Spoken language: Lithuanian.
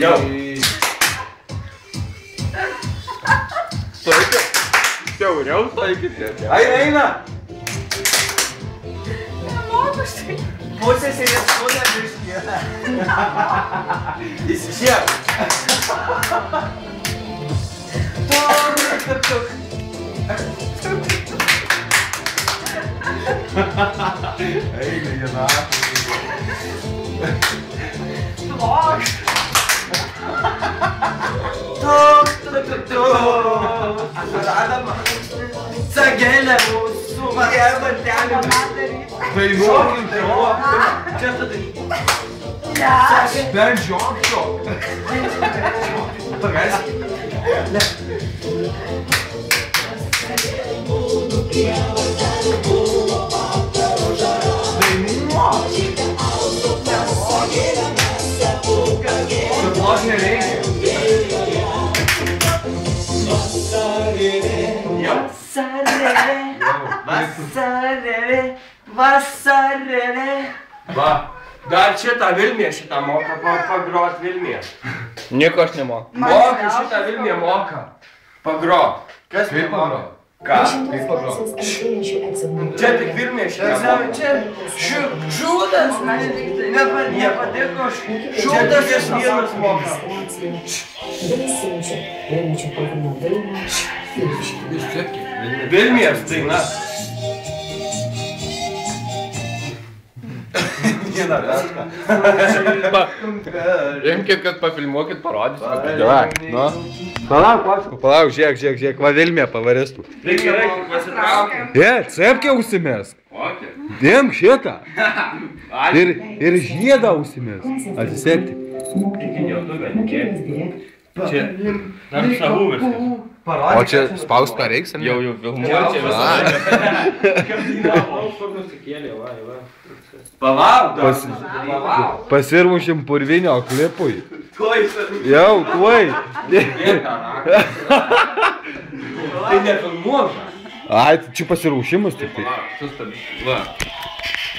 Jau. Stoikit. Siauriau stoikit. Eina. Nemoku štai. Pusės ir nesūnė biškį. Įsišiek. Eina, jie naktį. Blok. Suradama. Sagelė mūsų. Gerbantelė. Dainuokim, dainuokim. Čia tu dainuokim. Bent žiopšio. Pagaisi. Suplos nereikia. Vasarėlė. Va. Dar šitą Vilniuje šitą moka pagrot Vilniuje. Nieko aš nemoku. Moka šitą Vilniuje moka. Pagrot. Kas Kaip nemoka? pagrot? Ką? Kaip pagrot? Čia tik Vilniuje šitą moka. Čia šūdas. Nepatiko. Šūdas jas vienas moka. Vilniuje daina. Vieną veską. Imkit, kad pafilmuokit, parodysit. Davai, nu. Palauk, žiūrėk, va Vilmė pavaristų. Tai gerai, pasitraukiam. Cepkę užsimesk. Okei. Dėm šitą. Ir žiedą užsimesk. Atsisekti. Čia dar savų viskas. O čia spaust ką reiks, ar ne? Jau filmuoju čia visą. Palauk, Pasirmušim purvinio klipui. tuoj. Jau, tuoj. Tai nefilmuoka. Ai, čia pasirūšimas tik tai. Sustabdyk. Va.